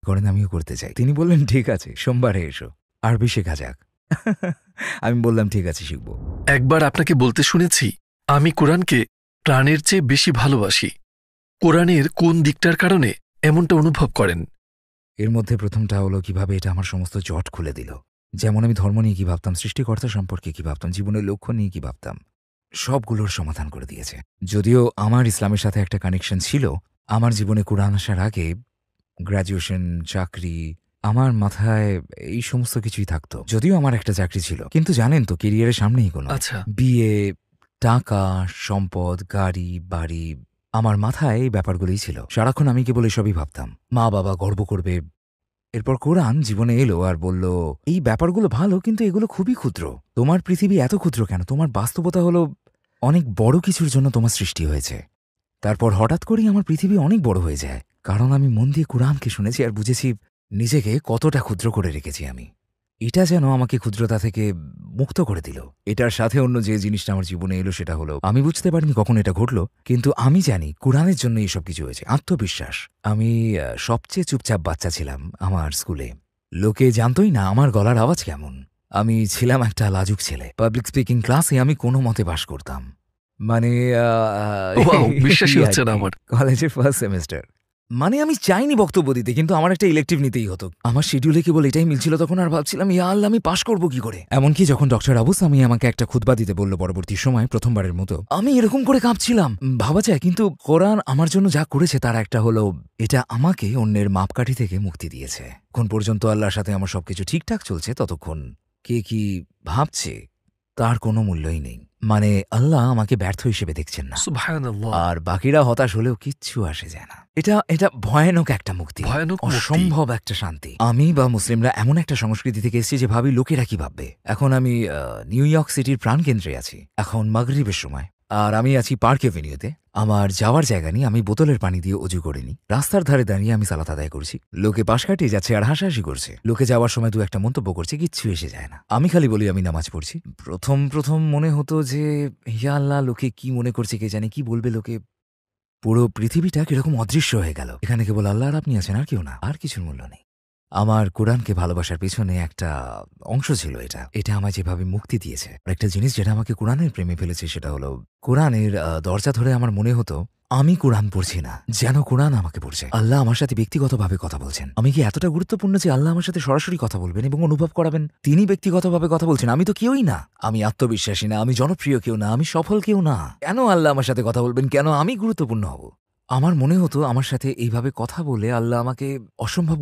করেন আমিও করতে চাই। তিনি বললেন, ঠিক আছে, সোমবারে এসো, আরবি শেখা যাক। আমি বললাম, ঠিক আছে, শিখব। একবার আপনাকে বলতে শুনেছি, আমি কোরআনকে প্রাণের চেয়ে বেশি ভালোবাসি। কোরআনের কোন দিকটার কারণে এমনটা অনুভব করেন? এর মধ্যে প্রথমটা হলো কিভাবে এটা আমার সমস্ত জট খুলে দিল। যেমন আমি ধর্ম নিয়ে কি ভাবতাম, সৃষ্টিকর্তা সম্পর্কে কি ভাবতাম, জীবনের লক্ষ্য নিয়ে কি ভাবতাম, সবগুলোর সমাধান করে দিয়েছে। যদিও আমার ইসলামের সাথে একটা কানেকশন ছিল, আমার জীবনে কোরআন আসার আগে গ্র্যাজুয়েশন, চাকরি, আমার মাথায় এই সমস্ত কিছুই থাকতো। যদিও আমার একটা চাকরি ছিল, কিন্তু জানেন তো, কেরিয়ারের সামনে এগোনো, আচ্ছা, বিয়ে, টাকা, সম্পদ, গাড়ি, বাড়ি, আমার মাথায় এই ব্যাপারগুলোই ছিল। সারাক্ষণ আমি কেবল এসবই ভাবতাম। মা বাবা গর্ব করবে। এরপর কোরআন জীবনে এলো আর বলল, এই ব্যাপারগুলো ভালো, কিন্তু এগুলো খুবই ক্ষুদ্র। তোমার পৃথিবী এত ক্ষুদ্র কেন? তোমার বাস্তবতা হলো অনেক বড় কিছুর জন্য তোমার সৃষ্টি হয়েছে। তারপর হঠাৎ করেই আমার পৃথিবী অনেক বড় হয়ে যায়, কারণ আমি মন দিয়ে কোরআনকে শুনেছি আর বুঝেছি নিজেকে কতটা ক্ষুদ্র করে রেখেছি আমি। এটা যেন আমাকে ক্ষুদ্রতা থেকে মুক্ত করে দিল। এটার সাথে অন্য যে জিনিসটা আমার জীবনে এলো সেটা হলো, আমি বুঝতে পারিনি কখন এটা ঘটলো, কিন্তু আমি জানি কোরআনের জন্য এইসব কিছু হয়েছে। আত্মবিশ্বাস। আমি সবচেয়ে চুপচাপ বাচ্চা ছিলাম আমার স্কুলে। লোকে জানতই না আমার গলার আওয়াজ কেমন। আমি ছিলাম একটা লাজুক ছেলে। পাবলিক স্পিকিং ক্লাসে আমি কোনো মতে পাশ করতাম। মানে ওয়াও, বিশ্বাসই হচ্ছে না আমার। কলেজের ফার্স্ট সেমেস্টার। মানে আমি চাইনি বক্তব্য দিতে, কিন্তু আমার একটা ইলেকটিভ নিতেই হতো। আমার শিডিউলে কেবল এটাই মিলছিল তখন, আর ভাবছিলাম, ইয়া আল্লাহ, আমি পাশ করবো কি করে। এমনকি যখন ডক্টর আবু সামি আমাকে একটা খুতবা দিতে বলল পরবর্তী সময়, প্রথমবারের মতো আমি এরকম করে কাঁপছিলাম। ভাবা যায়, কিন্তু কোরআন আমার জন্য যা করেছে তার একটা হলো, এটা আমাকে অন্যের মাপকাঠি থেকে মুক্তি দিয়েছে। এখন পর্যন্ত আল্লাহর সাথে আমার সবকিছু ঠিকঠাক চলছে, ততক্ষণ কে কি ভাবছে তার কোনো মূল্যই নেই। মানে আল্লাহ আমাকে ব্যর্থ হিসেবে দেখছেন না, সুবহানাল্লাহ। আর বাকিরা হতাশ হলেও কিচ্ছু আসে যায় না। এটা ভয়ানক একটা মুক্তি, ভয়ানক মুক্তি। অসম্ভব একটা শান্তি। আমি বা মুসলিমরা এমন একটা সংস্কৃতি থেকে এসেছি যে ভাবি লোকেরা কি ভাববে। এখন আমি নিউ ইয়র্ক সিটির প্রাণকেন্দ্রে আছি, এখন মাগরিবের সময়, আর আমি আছি পার্ক এভিনিউতে। আমার যাওয়ার জায়গা নেই, আমি বোতলের পানি দিয়ে অজু করিনি। রাস্তার ধারে দাঁড়িয়ে আমি সালাত আদায় করছি। লোকে পাশ কাটিয়ে যাচ্ছে আর হাসাহাসি করছে। লোকে যাওয়ার সময় দু একটা মন্তব্য করছে, কিচ্ছু এসে যায় না। আমি খালি বলি আমি নামাজ পড়ছি। প্রথম প্রথম মনে হতো যে, ইয়া আল্লাহ, লোকে কি মনে করছে কে জানে, কি বলবে লোকে। পুরো পৃথিবীটা কিরকম অদৃশ্য হয়ে গেল। এখানে কেবল আল্লাহ আর আপনি আছেন, আর কেউ না, আর কিছুর মূল্য নেই। আমার কোরআনকে ভালোবাসার পেছনে একটা অংশ ছিল এটা আমায় যেভাবে মুক্তি দিয়েছে। আর একটা জিনিস যেটা আমাকে কোরআনের প্রেমে ফেলেছে সেটা হলো, কোরআনের দরজা ধরে আমার মনে হতো আমি কোরআন পড়ছি না, যেন কোরআন আমাকে পড়ছে। আল্লাহ আমার সাথে ব্যক্তিগতভাবে কথা বলছেন। আমি কি এতটা গুরুত্বপূর্ণ যে আল্লাহ আমার সাথে সরাসরি কথা বলবেন এবং অনুভব করাবেন তিনি ব্যক্তিগতভাবে কথা বলছেন? আমি তো কেউই না, আমি আত্মবিশ্বাসী না, আমি জনপ্রিয় কেউ না, আমি সফল কেউ না। কেন আল্লাহ আমার সাথে কথা বলবেন? কেন আমি গুরুত্বপূর্ণ হব? আমার মনে হতো আমার সাথে এইভাবে কথা বলে আল্লাহ আমাকে অসম্ভব